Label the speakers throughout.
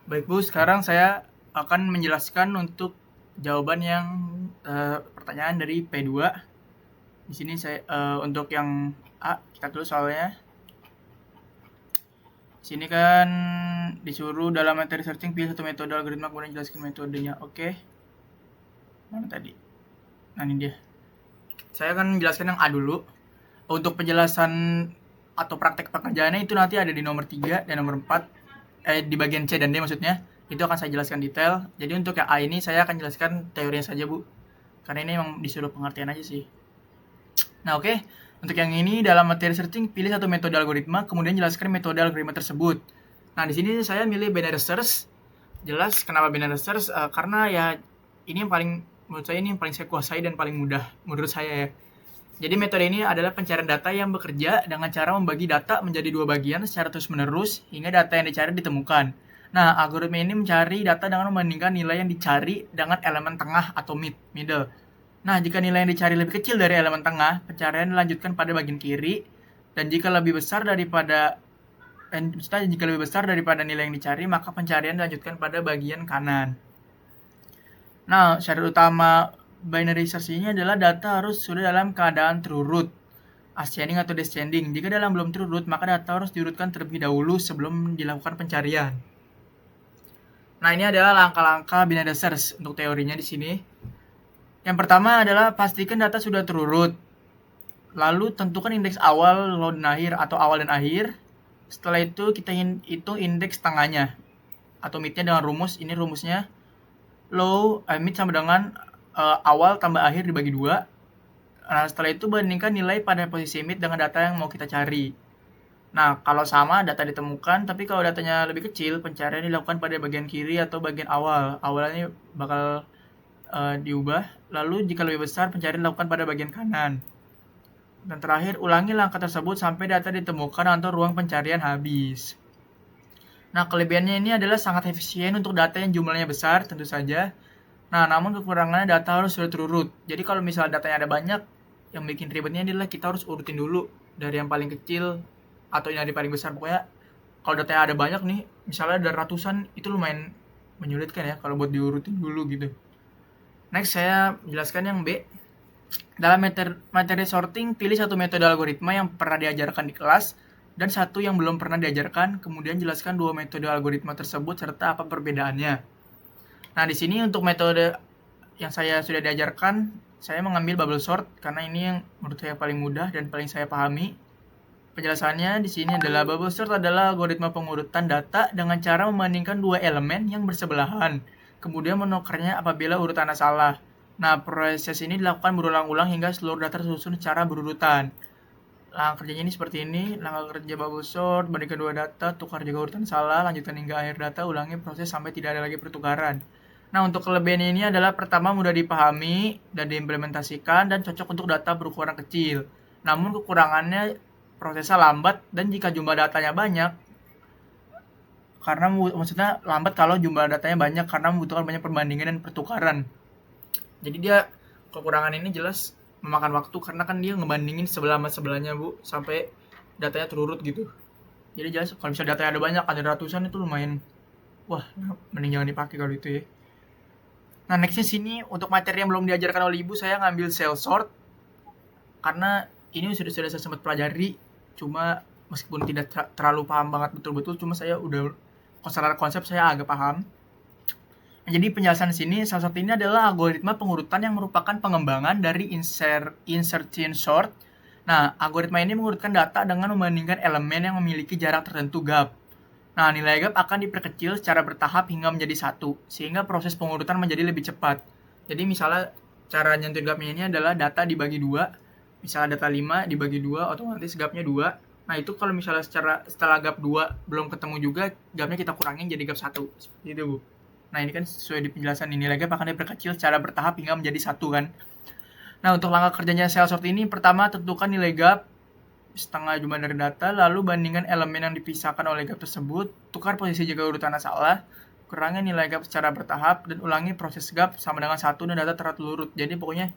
Speaker 1: Baik Bu, sekarang saya akan menjelaskan untuk jawaban yang pertanyaan dari P2. Di sini saya untuk yang A, kita tulis soalnya. Di sini kan disuruh dalam materi searching pilih satu metode algoritma kemudian jelaskan metodenya. Oke. Mana tadi? Nah, ini dia. Saya akan menjelaskan yang A dulu. Untuk penjelasan atau praktek pekerjaannya itu nanti ada di nomor 3 dan nomor 4. Di bagian C dan D maksudnya. Itu akan saya jelaskan detail. Jadi untuk yang A ini saya akan jelaskan teorinya saja, Bu. Karena ini memang disuruh pengertian aja sih. Nah, oke. Untuk yang ini dalam materi searching pilih satu metode algoritma kemudian jelaskan metode algoritma tersebut. Nah, di sini saya milih binary search. Jelas kenapa binary search? Karena ya ini yang paling menurut saya ini yang paling saya kuasai dan paling mudah menurut saya ya. Jadi metode ini adalah pencarian data yang bekerja dengan cara membagi data menjadi dua bagian secara terus-menerus hingga data yang dicari ditemukan. Nah, algoritma ini mencari data dengan membandingkan nilai yang dicari dengan elemen tengah atau middle. Nah, jika nilai yang dicari lebih kecil dari elemen tengah, pencarian dilanjutkan pada bagian kiri, dan jika lebih besar daripada nilai yang dicari, maka pencarian dilanjutkan pada bagian kanan. Nah, syarat utama binary search ini adalah data harus sudah dalam keadaan true root, ascending atau descending. Jika dalam belum true root, maka data harus diurutkan terlebih dahulu sebelum dilakukan pencarian. Nah, ini adalah langkah-langkah binary search untuk teorinya di sini. Yang pertama adalah pastikan data sudah true root. Lalu tentukan indeks awal, low dan akhir atau awal dan akhir. Setelah itu kita hitung indeks tengahnya atau midnya dengan rumus. Ini rumusnya mid sama dengan awal tambah akhir dibagi 2. Nah, setelah itu bandingkan nilai pada posisi mid dengan data yang mau kita cari. Nah, kalau sama data ditemukan, tapi kalau datanya lebih kecil, pencarian dilakukan pada bagian kiri atau bagian awal. Awalnya bakal diubah. Lalu jika lebih besar, pencarian dilakukan pada bagian kanan. Dan terakhir, ulangi langkah tersebut sampai data ditemukan atau ruang pencarian habis. Nah, kelebihannya ini adalah sangat efisien untuk data yang jumlahnya besar, tentu saja. Nah, namun kekurangannya data harus sudah true root. Jadi kalau misalnya datanya ada banyak, yang bikin ribetnya adalah kita harus urutin dulu dari yang paling kecil atau yang dari paling besar. Pokoknya kalau datanya ada banyak nih, misalnya ada ratusan, itu lumayan menyulitkan ya kalau buat diurutin dulu gitu. Next, saya jelaskan yang B. Dalam materi sorting, pilih satu metode algoritma yang pernah diajarkan di kelas dan satu yang belum pernah diajarkan, kemudian jelaskan dua metode algoritma tersebut serta apa perbedaannya. Nah, di sini untuk metode yang saya sudah diajarkan, saya mengambil bubble sort karena ini yang menurut saya paling mudah dan paling saya pahami. Penjelasannya di sini adalah bubble sort adalah algoritma pengurutan data dengan cara membandingkan dua elemen yang bersebelahan, kemudian menukarnya apabila urutannya salah. Nah, proses ini dilakukan berulang-ulang hingga seluruh data tersusun secara berurutan. Langkah kerjanya ini seperti ini, langkah kerja bubble sort, bandingkan dua data, tukar jika urutan salah, lanjutkan hingga akhir data, ulangi proses sampai tidak ada lagi pertukaran. Nah, untuk kelebihan ini adalah pertama mudah dipahami dan diimplementasikan dan cocok untuk data berukuran kecil. Namun kekurangannya prosesnya lambat dan jika jumlah datanya banyak, karena maksudnya lambat kalau jumlah datanya banyak karena membutuhkan banyak perbandingan dan pertukaran. Jadi dia kekurangan ini jelas memakan waktu karena kan dia ngebandingin sebelah sama sebelahnya, Bu, sampai datanya terurut gitu. Jadi jelas kalau misalnya datanya ada banyak, ada ratusan itu lumayan, wah, mending jangan dipakai kalau itu ya. Nah, nextnya sini untuk materi yang belum diajarkan oleh ibu saya ngambil cell sort karena ini sudah saya sempat pelajari, cuma meskipun tidak terlalu paham banget betul-betul, cuma saya udah secara konsep saya agak paham. Nah, jadi penjelasan di sini salah satu ini adalah algoritma pengurutan yang merupakan pengembangan dari insertion sort. Nah, algoritma ini mengurutkan data dengan membandingkan elemen yang memiliki jarak tertentu gap. Nah, nilai gap akan diperkecil secara bertahap hingga menjadi satu, sehingga proses pengurutan menjadi lebih cepat. Jadi misalnya cara nyentuh gapnya ini adalah data dibagi dua, misalnya data 5 dibagi dua, otomatis gapnya 2. Nah, itu kalau misalnya setelah gap 2 belum ketemu juga, gapnya kita kurangin jadi gap 1. Seperti itu, Bu. Nah, ini kan sesuai di penjelasan ini, nilai gap akan diperkecil secara bertahap hingga menjadi 1 kan. Nah, untuk langkah kerjanya cell sort ini, pertama tentukan nilai gap setengah jumlah dari data, lalu bandingkan elemen yang dipisahkan oleh gap tersebut, tukar posisi jika urutannya salah, kurangi nilai gap secara bertahap, dan ulangi proses gap sama dengan 1 dan data terurut. Jadi pokoknya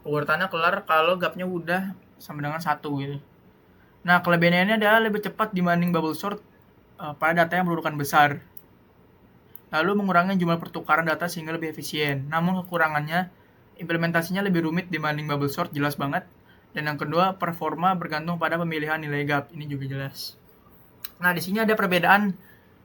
Speaker 1: urutannya kelar kalau gapnya udah sama dengan 1 gitu. Nah, kelebihannya ini adalah lebih cepat dibanding bubble sort pada data yang berurutan besar. Lalu mengurangi jumlah pertukaran data sehingga lebih efisien. Namun kekurangannya, implementasinya lebih rumit dibanding bubble sort, jelas banget. Dan yang kedua, performa bergantung pada pemilihan nilai gap. Ini juga jelas. Nah, di sini ada perbedaan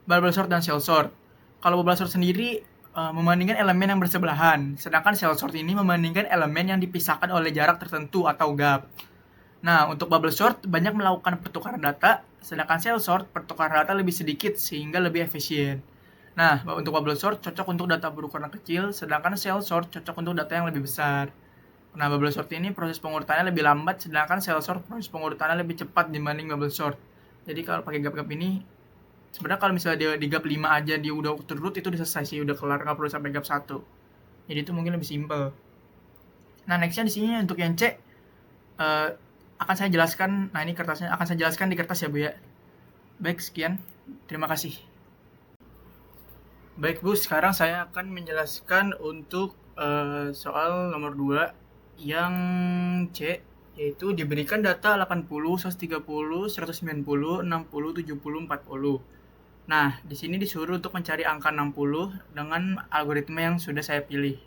Speaker 1: bubble sort dan cell sort. Kalau bubble sort sendiri membandingkan elemen yang bersebelahan, sedangkan cell sort ini membandingkan elemen yang dipisahkan oleh jarak tertentu atau gap. Nah, untuk bubble sort banyak melakukan pertukaran data, sedangkan cell sort pertukaran data lebih sedikit sehingga lebih efisien. Nah, untuk bubble sort cocok untuk data berukuran kecil, sedangkan cell sort cocok untuk data yang lebih besar. Nah, bubble sort ini proses pengurutannya lebih lambat, sedangkan cell sort proses pengurutannya lebih cepat dibanding bubble sort. Jadi kalau pakai gap-gap ini, sebenarnya kalau misalnya dia di gap 5 aja dia udah terurut, itu udah selesai sih, udah kelar, nggak perlu sampai gap 1. Jadi itu mungkin lebih simple. Nah, nextnya di sini untuk yang C, akan saya jelaskan, nah ini kertasnya, akan saya jelaskan di kertas ya Bu ya. Baik, sekian. Terima kasih. Baik Bu, sekarang saya akan menjelaskan untuk soal nomor 2 yang C, yaitu diberikan data 80, 130, 190, 60, 70, 40. Nah, di sini disuruh untuk mencari angka 60 dengan algoritma yang sudah saya pilih.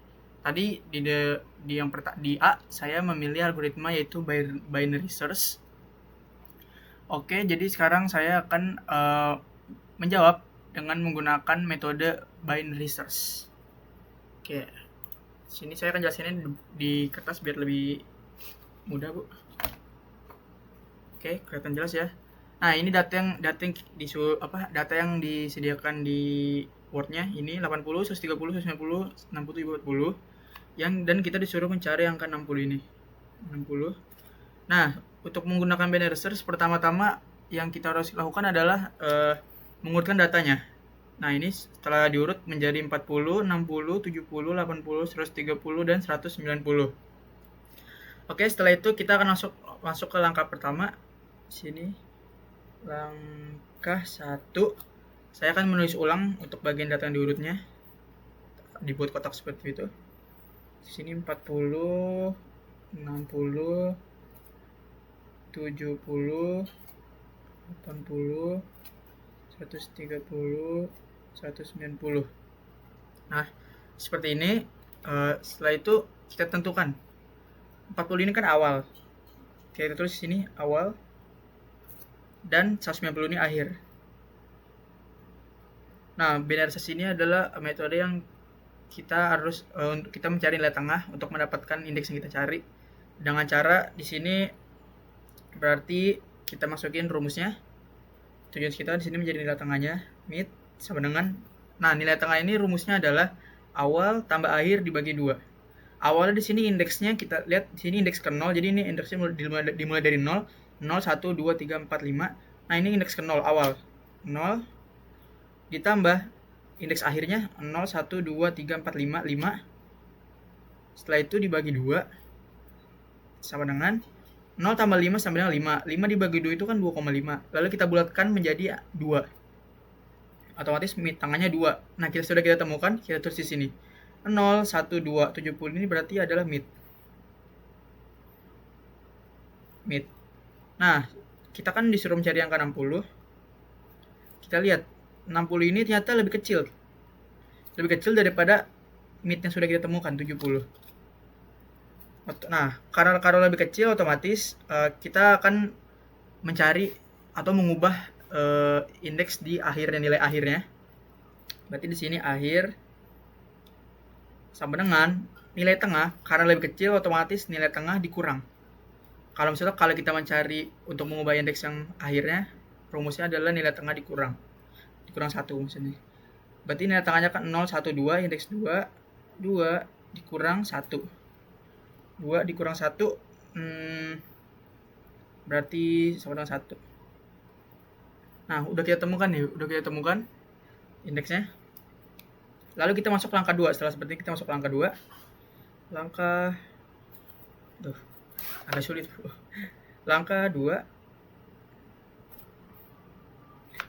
Speaker 1: Tadi di A saya memilih algoritma yaitu binary search. Oke, jadi sekarang saya akan menjawab dengan menggunakan metode binary search. Oke, sini saya akan jelasinnya di kertas biar lebih mudah Bu. Oke, kelihatan jelas ya. Nah, ini data yang disediakan di Word-nya ini 80, 130, 190, 60, 70, 40 dan kita disuruh mencari angka 60 ini. 60. Nah, untuk menggunakan binary search pertama-tama yang kita harus lakukan adalah mengurutkan datanya. Nah, ini setelah diurut menjadi 40, 60, 70, 80, 130 dan 190. Oke, setelah itu kita akan masuk ke langkah pertama. Sini langkah 1, saya akan menulis ulang untuk bagian data yang diurutnya, dibuat kotak seperti itu. Di sini 40, 60, 70, 80, 130, 190. Nah, seperti ini. Setelah itu kita tentukan 40 ini kan awal, kita tulis di sini awal, dan 190 ini akhir. Nah, binary search ini adalah metode yang kita harus untuk kita mencari nilai tengah untuk mendapatkan indeks yang kita cari. Dengan cara di sini berarti kita masukin rumusnya. Tujuan kita di sini menjadi nilai tengahnya mid sama dengan, nah nilai tengah ini rumusnya adalah awal tambah akhir dibagi 2. Awalnya di sini indeksnya kita lihat di sini indeks ke 0, jadi ini indeksnya dimulai dari 0, 0, 1, 2, 3, 4, 5. Nah, ini indeks ke 0 awal. 0 ditambah indeks akhirnya 0, 1, 2, 3, 4, 5, 5. Setelah itu dibagi 2 sama dengan 0 tambah 5 sama dengan 5. 5 dibagi 2 itu kan 2,5. Lalu kita bulatkan menjadi 2. Otomatis mid tengahnya 2. Nah, sudah kita temukan, kita tulis di sini. 0, 1, 2, 70 ini berarti adalah mid. Nah, kita kan disuruh mencari angka 60. Kita lihat 60 ini ternyata lebih kecil daripada mid yang sudah kita temukan 70. Nah, karena lebih kecil, otomatis kita akan mencari atau mengubah indeks di akhirnya, nilai akhirnya. Berarti di sini akhir sama dengan nilai tengah. Karena lebih kecil, otomatis nilai tengah dikurang. Kalau misalnya kita mencari untuk mengubah indeks yang akhirnya, rumusnya adalah nilai tengah dikurang 1 misalnya. Berarti nilai tengahnya kan 0, 1, 2, indeks 2, 2 dikurang 1. 2 dikurang 1 berarti sama dengan 1. Nah, udah kita temukan indeksnya. Lalu kita masuk ke langkah 2. Setelah seperti ini kita masuk ke langkah 2. Langkah agak sulit. Langkah 2.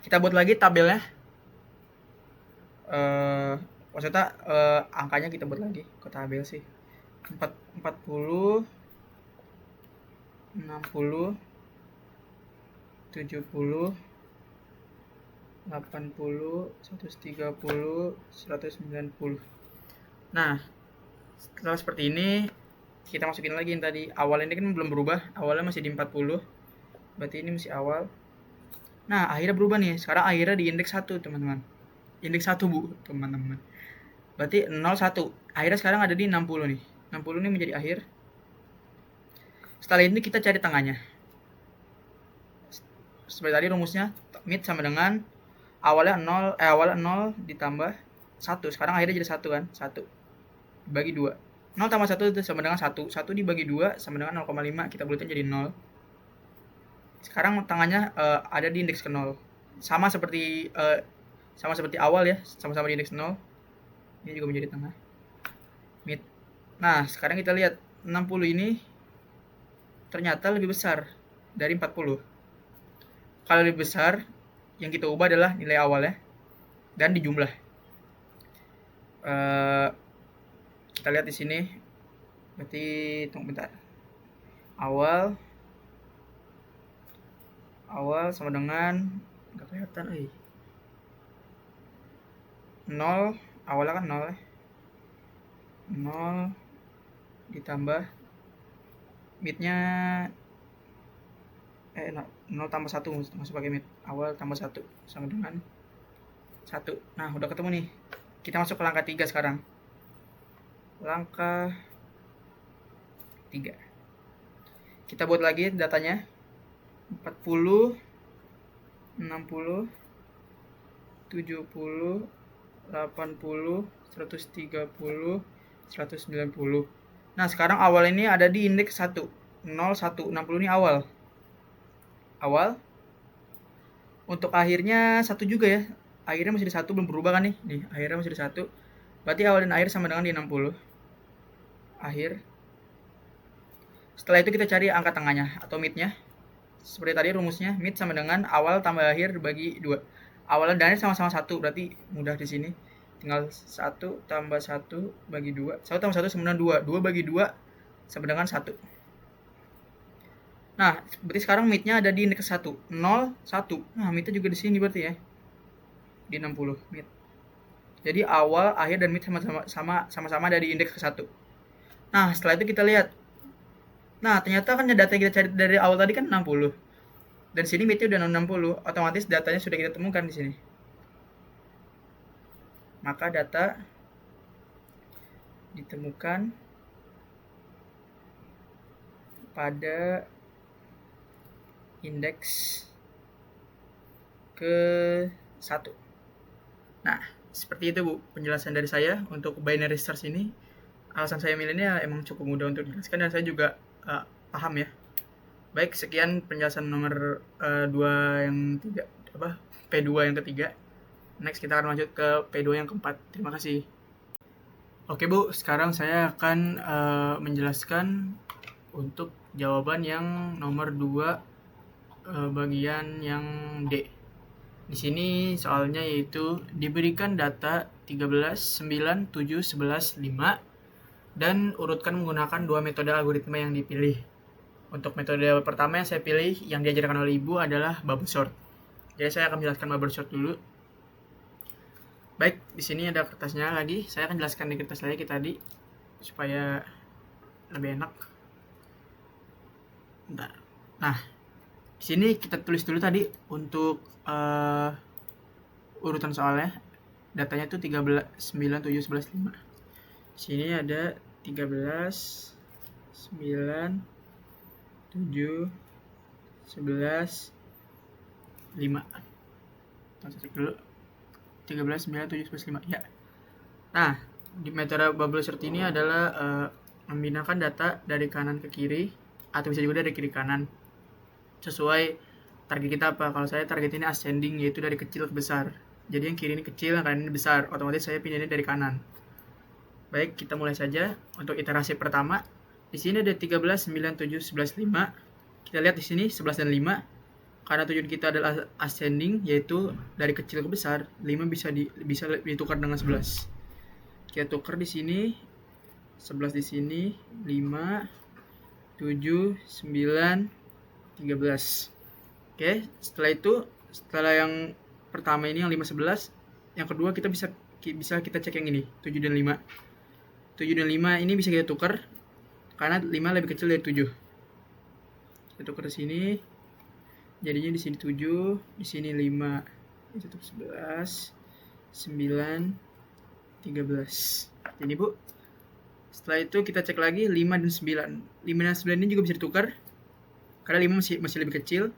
Speaker 1: Kita buat lagi tabelnya. Maksudnya angkanya kita buat lagi ke tabel sih. 40, 60, 70, 80, 130, 190. Nah, setelah seperti ini, kita masukin lagi yang tadi. Awal ini kan belum berubah, awalnya masih di 40. Berarti ini masih awal. Nah, akhirnya berubah nih. Sekarang akhirnya di indeks 1, teman-teman. Indeks 1, Bu, teman-teman. Berarti 01. Akhirnya sekarang ada di 60 nih. 60 ini menjadi akhir. Setelah ini kita cari tengahnya. Seperti tadi rumusnya, mid sama dengan awalnya 0 ditambah 1. Sekarang akhirnya jadi 1 kan? 1 dibagi 2. 0 tambah 1 itu sama dengan 1. 1 dibagi 2 sama dengan 0,5. Kita bulatkan jadi 0. Sekarang tengahnya ada di indeks ke 0. Sama seperti awal ya, sama-sama di indeks 0. Ini juga menjadi tengah. Mid. Nah, sekarang kita lihat 60 ini ternyata lebih besar dari 40. Kalau lebih besar, yang kita ubah adalah nilai awalnya dan dijumlah. Kita lihat di sini. Berarti tunggu bentar. Awal sama dengan nggak kelihatan 0, awalnya kan 0 ya. 0 ditambah midnya 0 tambah 1 masuk pakai mid. Awal tambah 1 sama dengan 1. Nah, udah ketemu nih. Kita masuk ke langkah 3 sekarang. Langkah 3. Kita buat lagi datanya. 40, 60, 70, 80, 130, 190. Nah, sekarang awal ini ada di indeks 1. 0, 1, 60 ini awal. Untuk akhirnya 1 juga ya. Akhirnya masih di 1, belum berubah kan nih. Nih, akhirnya masih di 1. Berarti awal dan akhir sama dengan di 60. Akhir. Setelah itu kita cari angka tengahnya atau midnya. Seperti tadi rumusnya, mid sama dengan awal tambah akhir bagi 2. Awal dan akhir sama-sama 1, berarti mudah di sini. Tinggal 1 tambah 1 bagi 2. 1 tambah 1 sama dengan 2. 2 bagi 2 sama dengan 1. Nah, berarti sekarang midnya ada di indeks 1. 0, 1. Nah, midnya juga di sini berarti ya. Di 60 mid. Jadi awal, akhir, dan mid sama-sama ada di indeks ke 1. Nah, setelah itu kita lihat. Nah, ternyata kan data yang kita cari dari awal tadi kan 60. Dan sini midnya udah 60, otomatis datanya sudah kita temukan di sini. Maka data ditemukan pada indeks ke 1. Nah, seperti itu Bu penjelasan dari saya untuk binary search ini. Alasan saya milihnya emang cukup mudah untuk dijelaskan dan saya juga paham ya. Baik, sekian penjelasan nomor 2 yang 3 P2 yang ketiga. Next kita akan lanjut ke P2 yang keempat. Terima kasih. Oke Bu, sekarang saya akan menjelaskan untuk jawaban yang nomor 2 bagian yang D. Di sini soalnya yaitu diberikan data 13, 9, 7, 11, 5 dan urutkan menggunakan 2 metode algoritma yang dipilih. Untuk metode pertama yang saya pilih yang diajarkan oleh Ibu adalah bubble sort. Jadi saya akan menjelaskan bubble sort dulu. Baik, di sini ada kertasnya lagi. Saya akan jelaskan di kertas lagi tadi supaya lebih enak. Bentar. Nah, di sini kita tulis dulu tadi untuk urutan soalnya. Datanya itu 13, 9, 7, 11, 5. Sini ada 13, 9, 7, 11, 5. Kita cek dulu. 13, 9, 7, 11, 5. Ya. Nah, di metode bubble sort ini adalah membinakan data dari kanan ke kiri atau bisa juga dari kiri kanan. Sesuai target kita apa? Kalau saya target ini ascending, yaitu dari kecil ke besar. Jadi yang kiri ini kecil, yang kanan ini besar. Otomatis saya pindahin dari kanan. Baik, kita mulai saja untuk iterasi pertama. Di sini ada 13, 9, 7, 11, 5. Kita lihat di sini 11 dan 5. Karena tujuan kita adalah ascending, yaitu dari kecil ke besar, 5 bisa ditukar dengan 11. Kita tukar di sini 11 di sini, 5, 7, 9, 13. Oke, setelah itu, setelah yang pertama ini yang 5, 11. Yang kedua kita bisa kita cek yang ini, 7 dan 5. 7 dan 5 ini bisa kita tukar karena 5 lebih kecil dari 7. Kita tukar di sini. Jadinya di sini 7, di sini 5. Ini tetap 11, 9, 13. Jadi Bu, setelah itu kita cek lagi 5 dan 9. 5 dan 9 ini juga bisa ditukar karena 5 masih lebih kecil.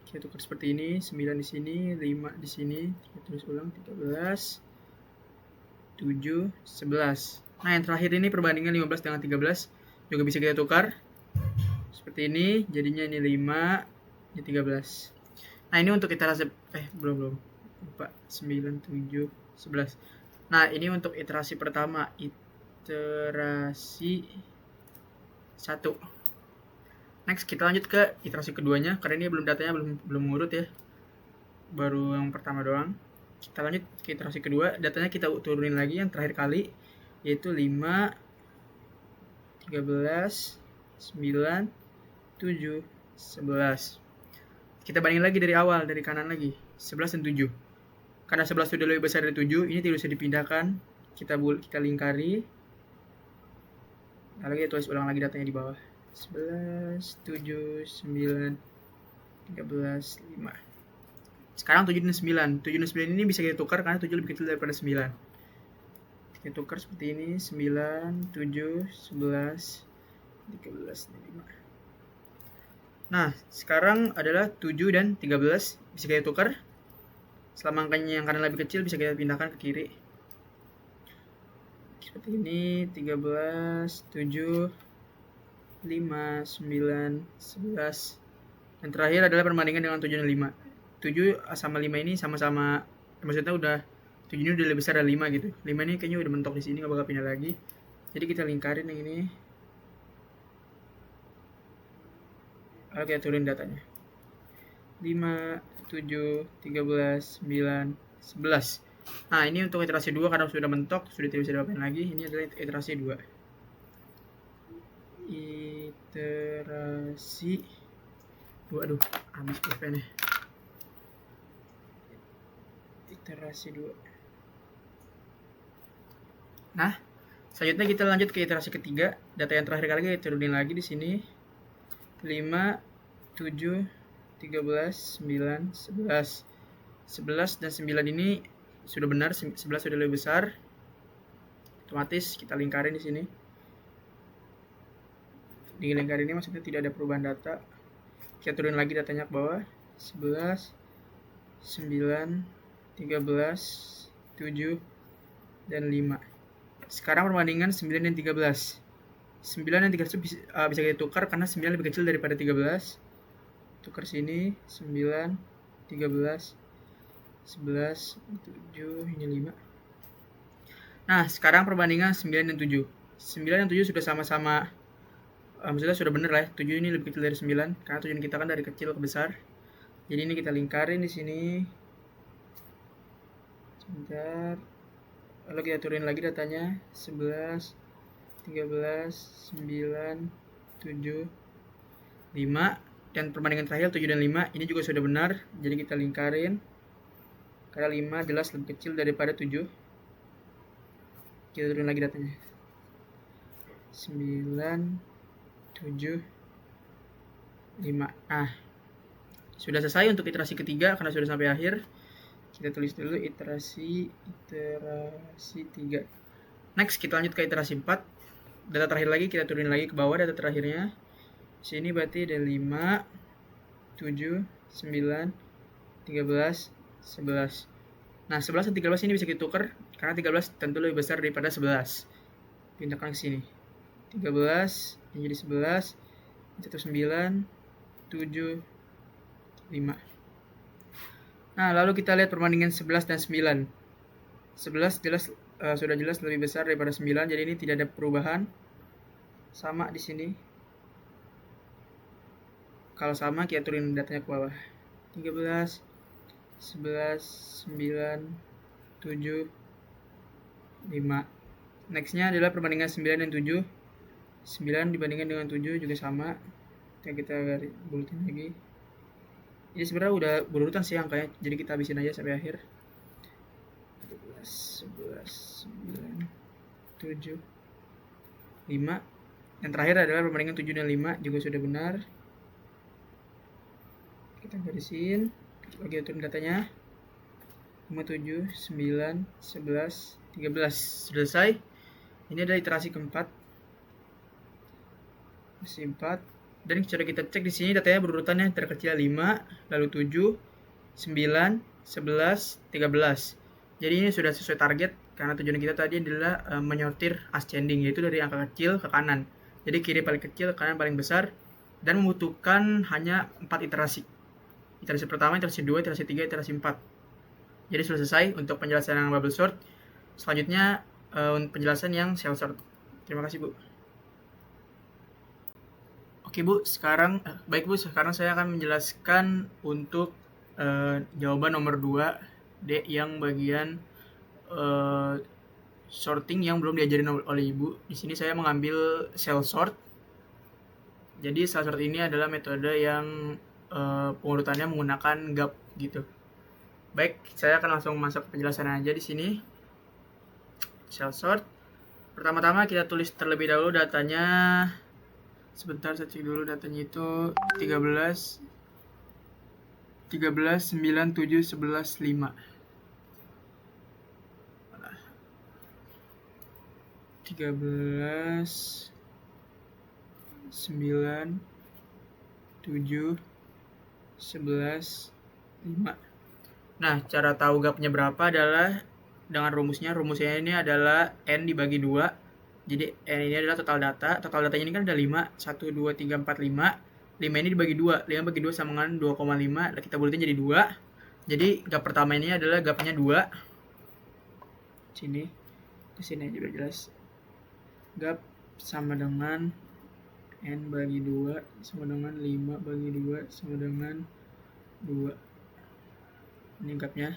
Speaker 1: Kita tukar seperti ini, 9 di sini, 5 di sini. Kita tulis ulang, 13, 7, 11. Nah, yang terakhir ini perbandingan 15 dengan 13 juga bisa kita tukar seperti ini. Jadinya ini 5, ini 13. Nah, ini untuk iterasi belum. Lupa, 9, 7, 11. Nah, ini untuk iterasi pertama, iterasi 1. Next, kita lanjut ke iterasi keduanya karena ini datanya belum ngurut ya. Baru yang pertama doang. Kita lanjut ke iterasi kedua, datanya kita turunin lagi yang terakhir kali, yaitu 5, 13, 9, 7, 11. Kita bandingin lagi dari awal, dari kanan lagi, 11 dan 7. Karena 11 sudah lebih besar dari 7, ini tidak usah dipindahkan. Kita lingkari. Lalu kita tulis ulang lagi datanya di bawah. 11, 7, 9, 13, 5. Sekarang 7 dan 9. 7 dan 9 ini bisa kita tukar karena 7 lebih kecil daripada 9. Kita tukar seperti ini, 9, 7, 11, 13, 5. Nah, sekarang adalah 7 dan 13. Bisa kita tukar. Selama angkanya yang kanan lebih kecil, bisa kita pindahkan ke kiri. Seperti ini, 13, 7, 5, 9, 11. Yang terakhir adalah perbandingan dengan 7 dan 5. 7 sama 5 ini sama-sama, maksudnya 7 ini udah lebih besar dari 5 gitu. 5 ini kayaknya udah mentok di sini, nggak bakal pindah lagi. Jadi kita lingkarin yang ini. Lalu kita turunin datanya. 5, 7, 13, 9, 11. Nah, ini untuk iterasi 2 karena sudah mentok, sudah tidak bisa diapain lagi. Ini adalah iterasi 2. Iterasi 2, aduh, habis pulpennya. Iterasi 2. Nah, selanjutnya kita lanjut ke iterasi ketiga. Data yang terakhir kali kita turunin lagi di sini. 5, 7, 13, 9, 11. 11 dan 9 ini sudah benar, 11 sudah lebih besar. Otomatis kita lingkarin di sini. Di lingkaran ini maksudnya tidak ada perubahan data. Kita turun lagi datanya ke bawah. 11, 9, 13, 7, dan 5. Sekarang perbandingan 9 dan 13. 9 dan 13 bisa kita tukar karena 9 lebih kecil daripada 13. Tukar sini, 9, 13, 11, 7, ini 5. Nah, sekarang perbandingan 9 dan 7. 9 dan 7 sudah sama-sama, maksudnya sudah benar lah ya. 7 ini lebih kecil dari 9 karena tujuan kita kan dari kecil ke besar. Jadi ini kita lingkarin di sini. Sebentar. Lalu kita turunin lagi datanya. 11, 13, 9, 7, 5. Dan perbandingan terakhir 7 dan 5. Ini juga sudah benar. Jadi kita lingkarin. Karena 5 jelas lebih kecil daripada 7. Kita turunin lagi datanya. 9, 7, 5. Nah, sudah selesai untuk iterasi ketiga karena sudah sampai akhir. Kita tulis dulu iterasi 3. Next, kita lanjut ke iterasi 4. Data terakhir lagi kita turunin lagi ke bawah data terakhirnya. Sini berarti ada 5, 7, 9, 13, 11. Nah, 11 dan 13 ini bisa kita tukar karena 13 tentu lebih besar daripada 11. Pindahkan ke sini. 13 ini jadi 11, itu 9, 7, 5. Nah, lalu kita lihat perbandingan 11 dan 9. 11 jelas sudah jelas lebih besar daripada 9, jadi ini tidak ada perubahan. Sama di sini. Kalau sama, kita turunin datanya ke bawah. 13, 11, 9, 7, 5. Nextnya adalah perbandingan 9 dan 7. 9 dibandingkan dengan 7 juga sama. Kita garis bulutin lagi. Ini sebenarnya udah berurutan sih angkanya, jadi kita habisin aja sampai akhir. 12, 11, 9, 7, 5. Yang terakhir adalah perbandingan 7 dan 5 juga sudah benar. Kita garisin, lagi turun datanya. 5, 7, 9, 11, 13. Sudah selesai. Ini adalah iterasi keempat. Masih 4. Dan sudah kita cek di sini datanya berurutannya terkecil 5, lalu 7, 9, 11, 13. Jadi ini sudah sesuai target karena tujuan kita tadi adalah menyortir ascending, yaitu dari angka kecil ke kanan. Jadi kiri paling kecil, kanan paling besar, dan membutuhkan hanya 4 iterasi. Iterasi pertama, iterasi 2, iterasi 3, iterasi 4. Jadi sudah selesai untuk penjelasan yang bubble sort. Selanjutnya penjelasan yang cell sort. Terima kasih, Bu. Oke, Bu, sekarang saya akan menjelaskan untuk jawaban nomor 2 D yang bagian sorting yang belum diajarin oleh Ibu. Di sini saya mengambil cell sort. Jadi cell sort ini adalah metode yang pengurutannya menggunakan gap gitu. Baik, saya akan langsung masuk ke penjelasan aja di sini. Cell sort. Pertama-tama kita tulis terlebih dahulu datanya. Sebentar, saya cek dulu datanya itu 13, 9, 7, 11, 5. 13, 9, 7, 11, 5. Nah, cara tahu gapnya berapa adalah dengan rumusnya. Rumusnya ini adalah N dibagi 2. Jadi N ini adalah total data. Total datanya ini kan ada 5. 1, 2, 3, 4, 5. 5 ini dibagi 2. 5 bagi 2 sama dengan 2,5. Kita bulatin jadi 2. Jadi gap pertama ini adalah gapnya 2. Sini. Kesini aja biar jelas. Gap sama dengan N bagi 2 sama dengan 5 bagi 2 sama dengan 2. Ini gapnya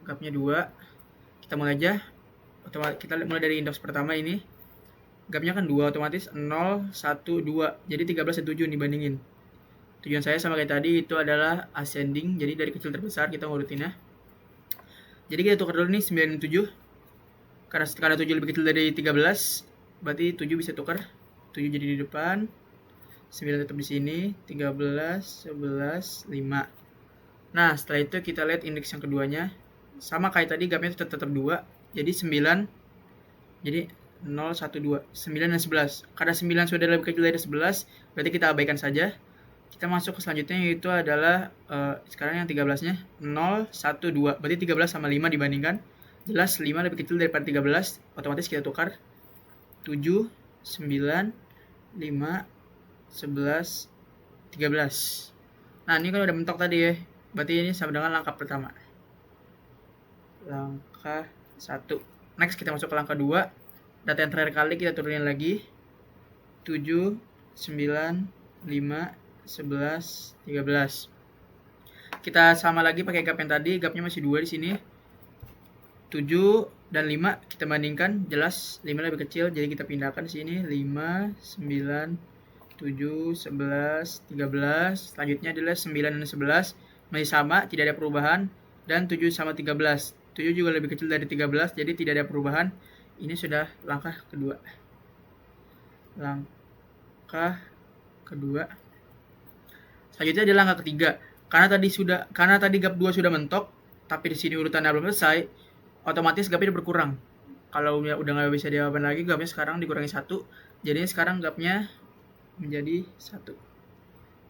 Speaker 1: 2. Kita mulai aja. Kita mulai dari indeks pertama ini. Gapnya kan 2, otomatis 0, 1, 2. Jadi 13 dan 7 dibandingin. Tujuan saya sama kayak tadi itu adalah ascending. Jadi dari kecil terbesar kita ngurutinnya. Jadi kita tukar dulu nih 9 dan 7. Karena 7 lebih kecil dari 13, berarti 7 bisa tukar. 7 jadi di depan. 9 tetap di sini. 13, 11, 5. Nah, setelah itu kita lihat indeks yang keduanya. Sama kayak tadi, gapnya tetap 2. Jadi 9. Jadi 0, 1, 2. 9 dan 11. Karena 9 sudah lebih kecil dari 11, berarti kita abaikan saja. Kita masuk ke selanjutnya, yaitu adalah sekarang yang 13-nya. 0, 1, 2. Berarti 13 sama 5 dibandingkan. Jelas 5 lebih kecil daripada 13. Otomatis kita tukar. 7, 9, 5, 11, 13. Nah, ini kan udah mentok tadi ya. Berarti ini sama dengan langkah pertama. Langkah 1. Next kita masuk ke langkah 2. Data yang terakhir kali kita turunin lagi. 7, 9, 5, 11, 13. Kita sama lagi pakai gap yang tadi. Gapnya masih 2 di sini. 7 dan 5 kita bandingkan. Jelas 5 lebih kecil. Jadi kita pindahkan di sini. 5, 9, 7, 11, 13. Selanjutnya adalah 9 dan 11. Masih sama, tidak ada perubahan. Dan 7 sama 13. 7 juga lebih kecil dari 13, jadi tidak ada perubahan. Ini sudah langkah kedua. Selanjutnya adalah langkah ketiga. Karena tadi gap 2 sudah mentok, tapi di sini urutannya belum selesai, otomatis gapnya berkurang. Kalau udah nggak bisa diapain lagi, gapnya sekarang dikurangi 1. Jadinya sekarang gapnya menjadi 1.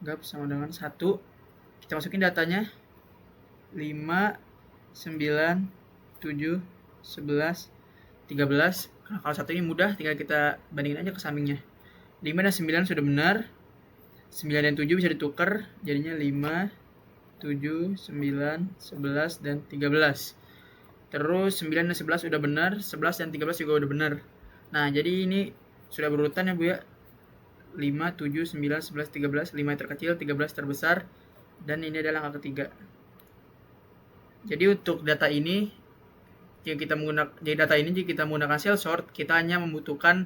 Speaker 1: Gap sama dengan 1. Kita masukin datanya. 5, 9, 7, 11, 13. Nah, kalau 1 ini mudah, tinggal kita bandingin aja ke sampingnya. 5 dan 9 sudah benar. 9 dan 7 bisa ditukar. Jadinya 5, 7, 9, 11, dan 13. Terus 9 dan 11 sudah benar. 11 dan 13 juga udah benar. Nah, jadi ini sudah berurutan ya Bu ya. 5, 7, 9, 11, 13. 5 terkecil, 13 terbesar. Dan ini adalah angka ketiga. Jadi untuk data ini, jika kita menggunakan cell sort, kita hanya membutuhkan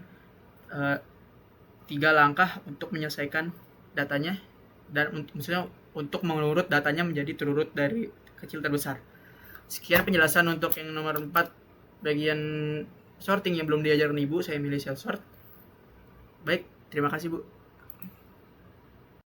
Speaker 1: 3 langkah untuk menyelesaikan datanya. Dan maksudnya untuk mengurut datanya menjadi terurut dari kecil terbesar. Sekian penjelasan untuk yang nomor 4 bagian sorting yang belum diajarin Ibu, saya milih self sort. Baik, terima kasih Bu.